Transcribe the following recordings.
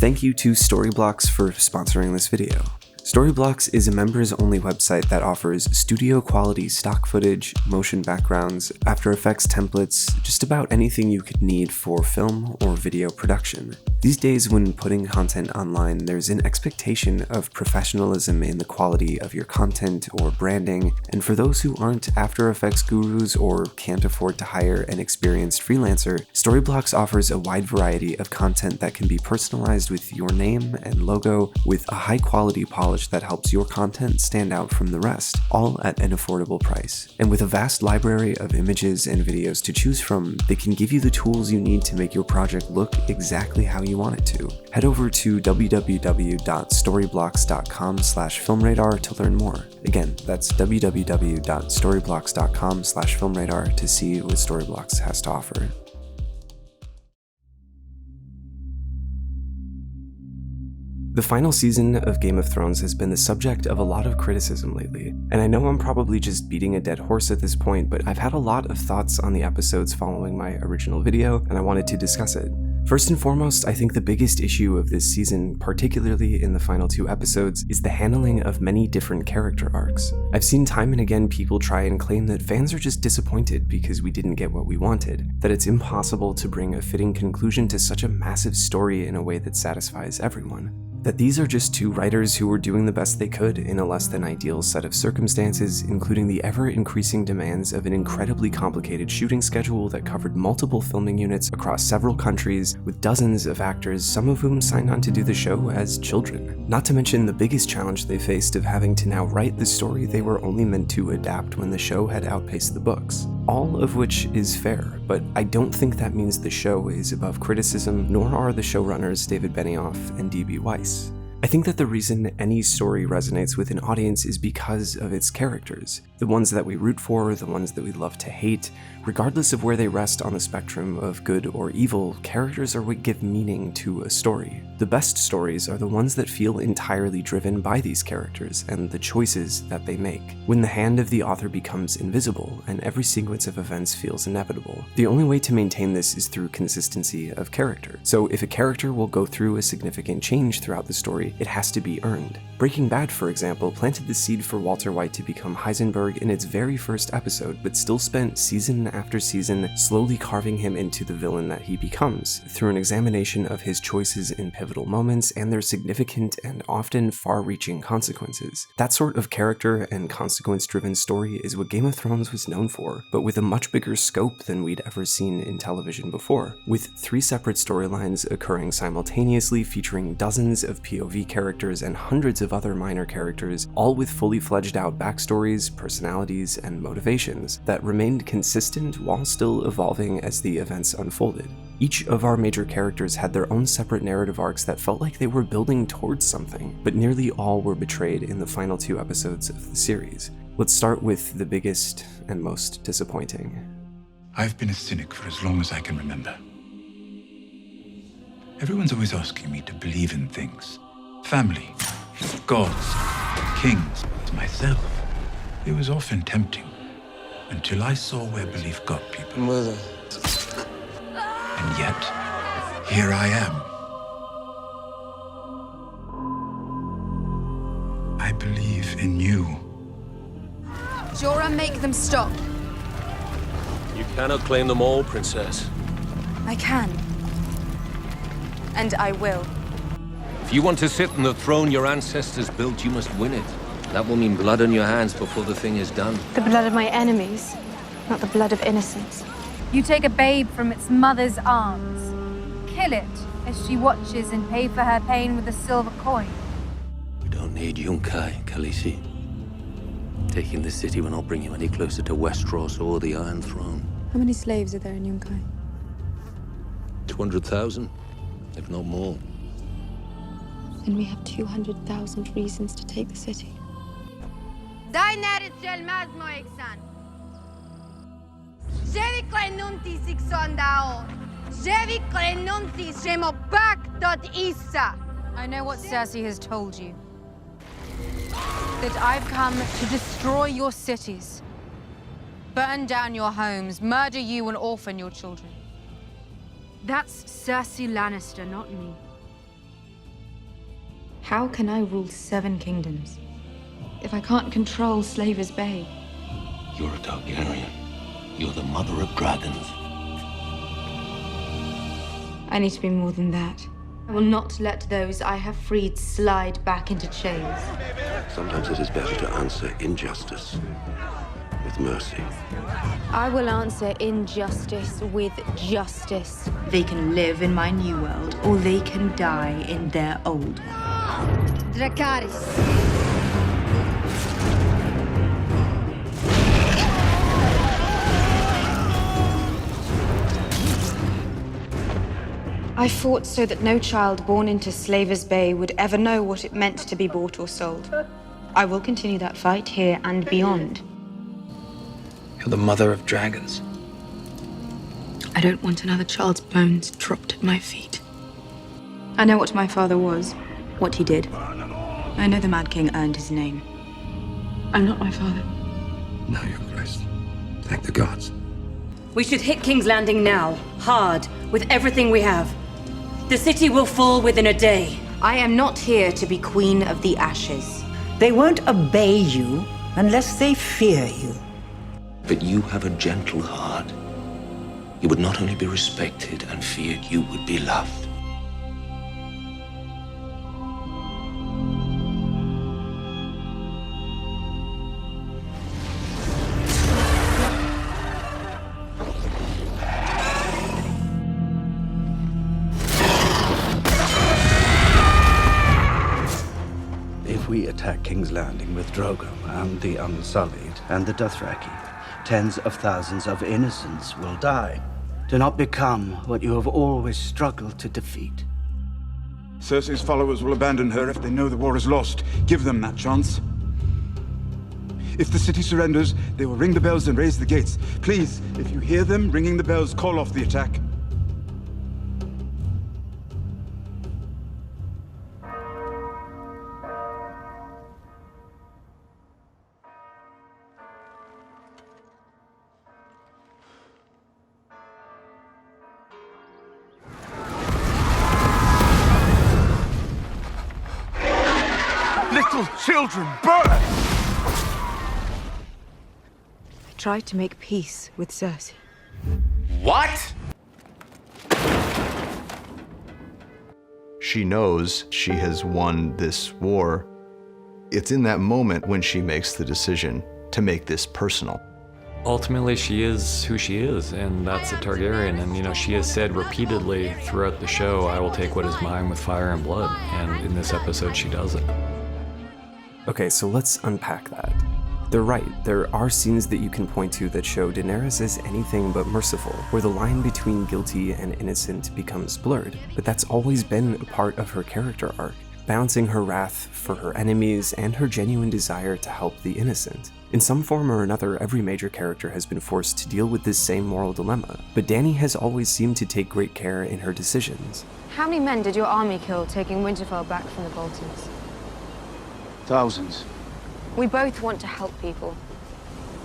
Thank you to Storyblocks for sponsoring this video. Storyblocks is a members-only website that offers studio-quality stock footage, motion backgrounds, After Effects templates, just about anything you could need for film or video production. These days, when putting content online, there's an expectation of professionalism in the quality of your content or branding, and for those who aren't After Effects gurus or can't afford to hire an experienced freelancer, Storyblocks offers a wide variety of content that can be personalized with your name and logo, with a high-quality polish that helps your content stand out from the rest, all at an affordable price. And with a vast library of images and videos to choose from, they can give you the tools you need to make your project look exactly how you want it to. Head over to www.storyblocks.com/filmradar to learn more. Again, that's www.storyblocks.com/filmradar to see what Storyblocks has to offer. The final season of Game of Thrones has been the subject of a lot of criticism lately, and I know I'm probably just beating a dead horse at this point, but I've had a lot of thoughts on the episodes following my original video, and I wanted to discuss it. First and foremost, I think the biggest issue of this season, particularly in the final 2 episodes, is the handling of many different character arcs. I've seen time and again people try and claim that fans are just disappointed because we didn't get what we wanted, that it's impossible to bring a fitting conclusion to such a massive story in a way that satisfies everyone. That these are just 2 writers who were doing the best they could in a less than ideal set of circumstances, including the ever-increasing demands of an incredibly complicated shooting schedule that covered multiple filming units across several countries, with dozens of actors, some of whom signed on to do the show as children. Not to mention the biggest challenge they faced of having to now write the story they were only meant to adapt when the show had outpaced the books. All of which is fair, but I don't think that means the show is above criticism, nor are the showrunners David Benioff and D.B. Weiss. I think that the reason any story resonates with an audience is because of its characters. The ones that we root for, the ones that we love to hate, regardless of where they rest on the spectrum of good or evil, characters are what give meaning to a story. The best stories are the ones that feel entirely driven by these characters and the choices that they make. When the hand of the author becomes invisible and every sequence of events feels inevitable, the only way to maintain this is through consistency of character. So if a character will go through a significant change throughout the story, it has to be earned. Breaking Bad, for example, planted the seed for Walter White to become Heisenberg in its very first episode, but still spent season after season slowly carving him into the villain that he becomes, through an examination of his choices in pivotal moments and their significant and often far-reaching consequences. That sort of character and consequence-driven story is what Game of Thrones was known for, but with a much bigger scope than we'd ever seen in television before, with 3 separate storylines occurring simultaneously featuring dozens of POV characters and hundreds of other minor characters, all with fully fledged out backstories, personalities, and motivations that remained consistent while still evolving as the events unfolded. Each of our major characters had their own separate narrative arcs that felt like they were building towards something, but nearly all were betrayed in the final 2 episodes of the series. Let's start with the biggest and most disappointing. I've been a cynic for as long as I can remember. Everyone's always asking me to believe in things. Family, gods, kings, myself. It was often tempting, until I saw where belief got people. Mother. And yet, here I am. I believe in you. Jorah, make them stop. You cannot claim them all, Princess. I can. And I will. If you want to sit on the throne your ancestors built, you must win it. That will mean blood on your hands before the thing is done. The blood of my enemies, not the blood of innocents. You take a babe from its mother's arms, kill it as she watches and pay for her pain with a silver coin. We don't need Yunkai, Khaleesi. Taking the city will not bring you any closer to Westeros or the Iron Throne. How many slaves are there in Yunkai? 200,000, if not more. Then we have 200,000 reasons to take the city. I know what Cersei has told you. That I've come to destroy your cities, burn down your homes, murder you and orphan your children. That's Cersei Lannister, not me. How can I rule 7 kingdoms if I can't control Slaver's Bay? You're a Targaryen. You're the mother of dragons. I need to be more than that. I will not let those I have freed slide back into chains. Sometimes it is better to answer injustice with mercy. I will answer injustice with justice. They can live in my new world, or they can die in their old one. Dracarys. I fought so that no child born into Slaver's Bay would ever know what it meant to be bought or sold. I will continue that fight here and beyond. You're the mother of dragons. I don't want another child's bones dropped at my feet. I know what my father was, what he did. I know the Mad King earned his name. I'm not my father. No, Your Grace. Thank the gods. We should hit King's Landing now, hard, with everything we have. The city will fall within a day. I am not here to be Queen of the Ashes. They won't obey you unless they fear you. But you have a gentle heart. You would not only be respected and feared, you would be loved. If we attack King's Landing with Drogo and the Unsullied and the Dothraki, tens of thousands of innocents will die. Do not become what you have always struggled to defeat. Cersei's followers will abandon her if they know the war is lost. Give them that chance. If the city surrenders, they will ring the bells and raise the gates. Please, if you hear them ringing the bells, call off the attack. Little children burn! I tried to make peace with Cersei. What? She knows she has won this war. It's in that moment when she makes the decision to make this personal. Ultimately, she is who she is, and that's a Targaryen. And, you know, she has said repeatedly throughout the show, I will take what is mine with fire and blood. And in this episode, she does it. Okay, so let's unpack that. They're right, there are scenes that you can point to that show Daenerys as anything but merciful, where the line between guilty and innocent becomes blurred, but that's always been a part of her character arc, balancing her wrath for her enemies and her genuine desire to help the innocent. In some form or another, every major character has been forced to deal with this same moral dilemma, but Dany has always seemed to take great care in her decisions. How many men did your army kill taking Winterfell back from the Boltons? Thousands. We both want to help people.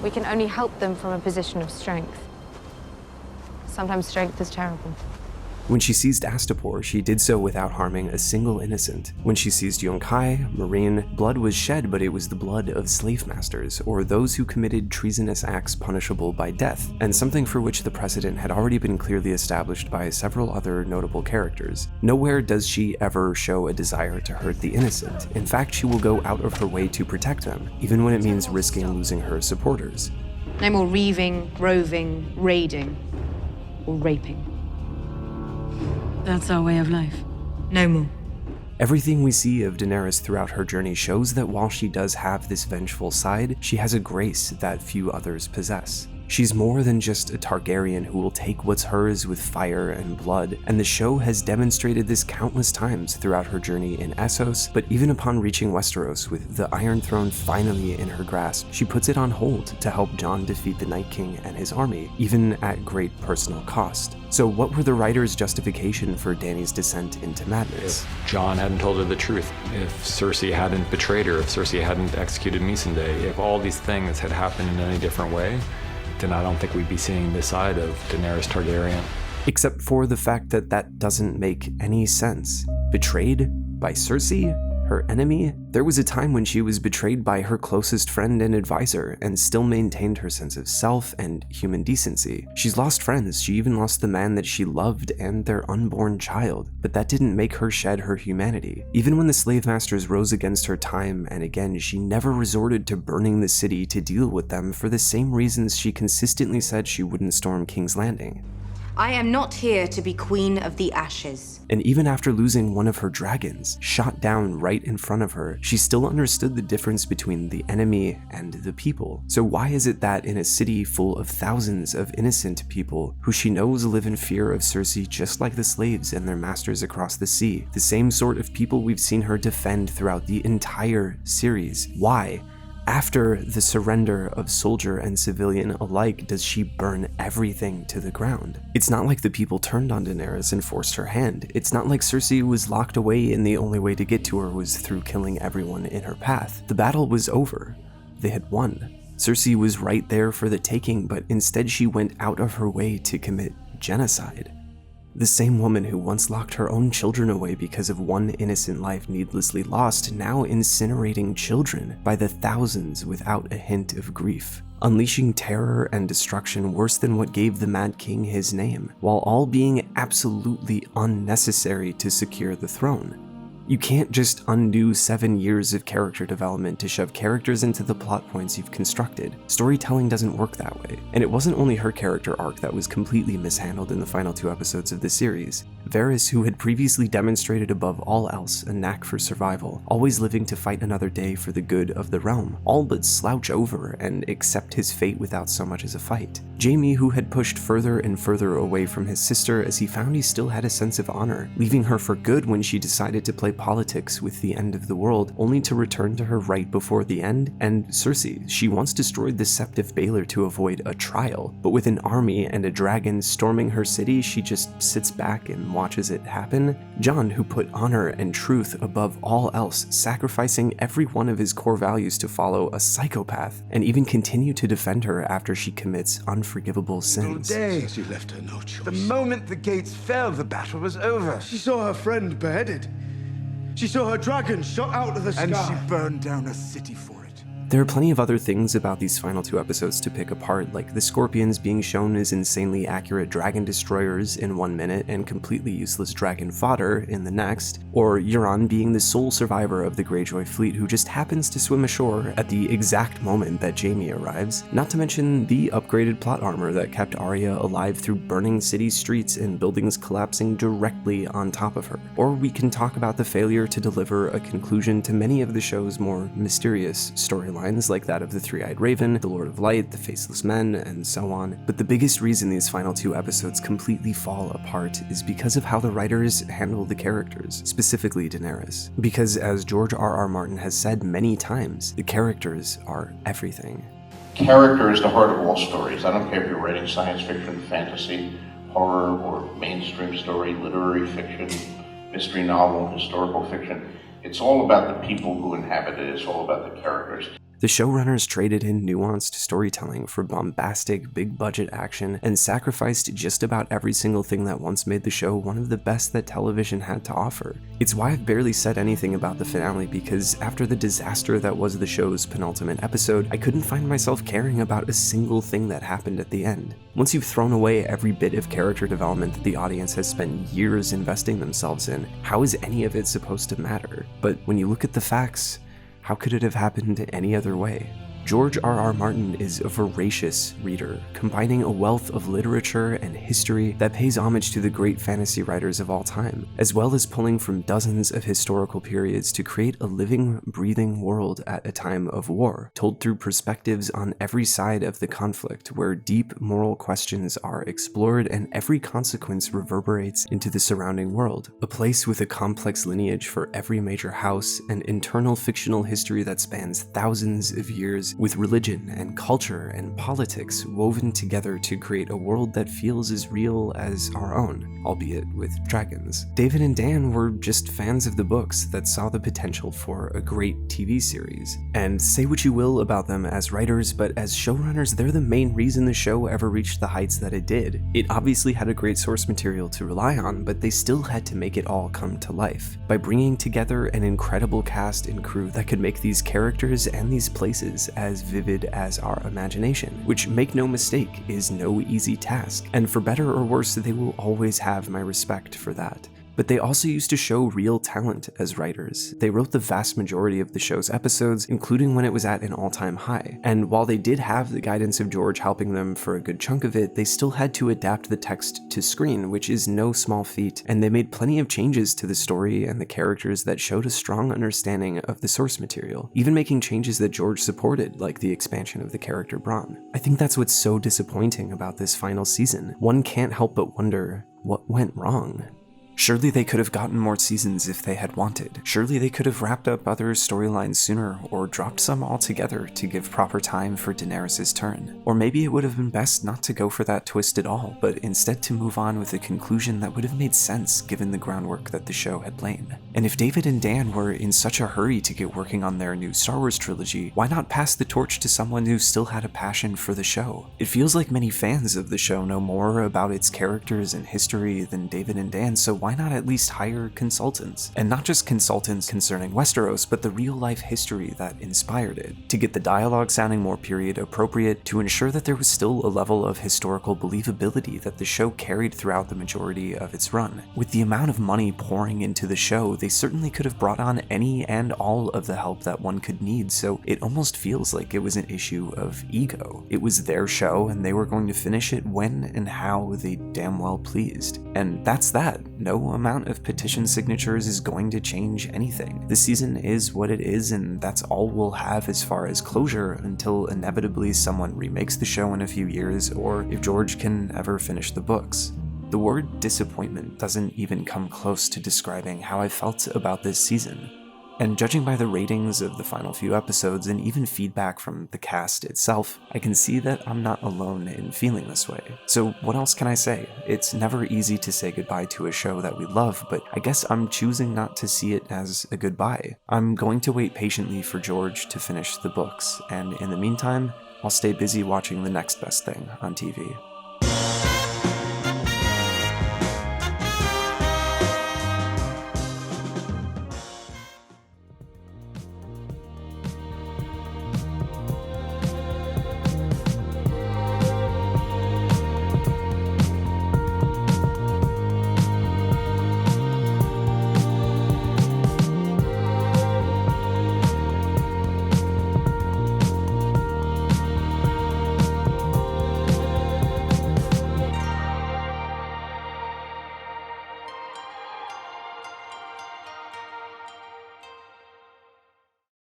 We can only help them from a position of strength. Sometimes strength is terrible. When she seized Astapor, she did so without harming a single innocent. When she seized Yunkai, Meereen, blood was shed, but it was the blood of slave masters, or those who committed treasonous acts punishable by death, and something for which the precedent had already been clearly established by several other notable characters. Nowhere does she ever show a desire to hurt the innocent. In fact, she will go out of her way to protect them, even when it means risking losing her supporters. No more reaving, roving, raiding, or raping. That's our way of life. No more. Everything we see of Daenerys throughout her journey shows that while she does have this vengeful side, she has a grace that few others possess. She's more than just a Targaryen who will take what's hers with fire and blood, and the show has demonstrated this countless times throughout her journey in Essos, but even upon reaching Westeros with the Iron Throne finally in her grasp, she puts it on hold to help Jon defeat the Night King and his army, even at great personal cost. So what were the writers' justification for Dany's descent into madness? If Jon hadn't told her the truth, if Cersei hadn't betrayed her, if Cersei hadn't executed Missandei, if all these things had happened in any different way, then I don't think we'd be seeing this side of Daenerys Targaryen. Except for the fact that that doesn't make any sense. Betrayed by Cersei? Her enemy? There was a time when she was betrayed by her closest friend and advisor and still maintained her sense of self and human decency. She's lost friends, she even lost the man that she loved and their unborn child, but that didn't make her shed her humanity. Even when the slave masters rose against her time and again, she never resorted to burning the city to deal with them for the same reasons she consistently said she wouldn't storm King's Landing. I am not here to be Queen of the Ashes. And even after losing one of her dragons, shot down right in front of her, she still understood the difference between the enemy and the people. So why is it that in a city full of thousands of innocent people who she knows live in fear of Cersei just like the slaves and their masters across the sea, the same sort of people we've seen her defend throughout the entire series, why, after the surrender of soldier and civilian alike, does she burn everything to the ground? It's not like the people turned on Daenerys and forced her hand. It's not like Cersei was locked away and the only way to get to her was through killing everyone in her path. The battle was over. They had won. Cersei was right there for the taking, but instead she went out of her way to commit genocide. The same woman who once locked her own children away because of one innocent life needlessly lost, now incinerating children by the thousands without a hint of grief, unleashing terror and destruction worse than what gave the Mad King his name, while all being absolutely unnecessary to secure the throne. You can't just undo 7 years of character development to shove characters into the plot points you've constructed. Storytelling doesn't work that way. And it wasn't only her character arc that was completely mishandled in the final 2 episodes of the series. Varys, who had previously demonstrated above all else a knack for survival, always living to fight another day for the good of the realm, all but slouch over and accept his fate without so much as a fight. Jaime, who had pushed further and further away from his sister as he found he still had a sense of honor, leaving her for good when she decided to play politics with the end of the world, only to return to her right before the end. And Cersei, she once destroyed the Septive Baelor to avoid a trial, but with an army and a dragon storming her city, she just sits back and watches it happen. Jon, who put honor and truth above all else, sacrificing every one of his core values to follow a psychopath, and even continue to defend her after she commits unforgivable sins. She left her no choice. The moment the gates fell, the battle was over. She saw her friend beheaded. She saw her dragon shot out of the sky. And she burned down a city for it. There are plenty of other things about these final 2 episodes to pick apart, like the Scorpions being shown as insanely accurate dragon destroyers in 1 minute and completely useless dragon fodder in the next, or Euron being the sole survivor of the Greyjoy fleet who just happens to swim ashore at the exact moment that Jaime arrives, not to mention the upgraded plot armor that kept Arya alive through burning city streets and buildings collapsing directly on top of her. Or we can talk about the failure to deliver a conclusion to many of the show's more mysterious storylines, like that of the Three-Eyed Raven, the Lord of Light, the Faceless Men, and so on. But the biggest reason these final 2 episodes completely fall apart is because of how the writers handle the characters, specifically Daenerys. Because as George R.R. Martin has said many times, the characters are everything. Character is the heart of all stories. I don't care if you're writing science fiction, fantasy, horror, or mainstream story, literary fiction, mystery novel, historical fiction. It's all about the people who inhabit it. It's all about the characters. The showrunners traded in nuanced storytelling for bombastic, big-budget action and sacrificed just about every single thing that once made the show one of the best that television had to offer. It's why I've barely said anything about the finale, because after the disaster that was the show's penultimate episode, I couldn't find myself caring about a single thing that happened at the end. Once you've thrown away every bit of character development that the audience has spent years investing themselves in, how is any of it supposed to matter? But when you look at the facts, how could it have happened any other way? George R.R. Martin is a voracious reader, combining a wealth of literature and history that pays homage to the great fantasy writers of all time, as well as pulling from dozens of historical periods to create a living, breathing world at a time of war, told through perspectives on every side of the conflict, where deep moral questions are explored and every consequence reverberates into the surrounding world. A place with a complex lineage for every major house, and internal fictional history that spans thousands of years characters, with religion and culture and politics woven together to create a world that feels as real as our own, albeit with dragons. David and Dan were just fans of the books that saw the potential for a great TV series. And say what you will about them as writers, but as showrunners, they're the main reason the show ever reached the heights that it did. It obviously had a great source material to rely on, but they still had to make it all come to life by bringing together an incredible cast and crew that could make these characters and these places as vivid as our imagination, which, make no mistake, is no easy task. And for better or worse, they will always have my respect for that. But they also used to show real talent as writers. They wrote the vast majority of the show's episodes, including when it was at an all-time high. And while they did have the guidance of George helping them for a good chunk of it, they still had to adapt the text to screen, which is no small feat, and they made plenty of changes to the story and the characters that showed a strong understanding of the source material, even making changes that George supported, like the expansion of the character Bronn. I think that's what's so disappointing about this final season. One can't help but wonder, what went wrong? Surely they could have gotten more seasons if they had wanted. Surely they could have wrapped up other storylines sooner, or dropped some altogether to give proper time for Daenerys' turn. Or maybe it would have been best not to go for that twist at all, but instead to move on with a conclusion that would have made sense given the groundwork that the show had laid. And if David and Dan were in such a hurry to get working on their new Star Wars trilogy, why not pass the torch to someone who still had a passion for the show? It feels like many fans of the show know more about its characters and history than David and Dan, so why not at least hire consultants? And not just consultants concerning Westeros, but the real-life history that inspired it, to get the dialogue sounding more period appropriate, to ensure that there was still a level of historical believability that the show carried throughout the majority of its run. With the amount of money pouring into the show, they certainly could have brought on any and all of the help that one could need, so it almost feels like it was an issue of ego. It was their show, and they were going to finish it when and how they damn well pleased. And that's that. No amount of petition signatures is going to change anything. The season is what it is, and that's all we'll have as far as closure until inevitably someone remakes the show in a few years, or if George can ever finish the books. The word disappointment doesn't even come close to describing how I felt about this season. And judging by the ratings of the final few episodes and even feedback from the cast itself, I can see that I'm not alone in feeling this way. So what else can I say? It's never easy to say goodbye to a show that we love, but I guess I'm choosing not to see it as a goodbye. I'm going to wait patiently for George to finish the books, and in the meantime, I'll stay busy watching the next best thing on TV.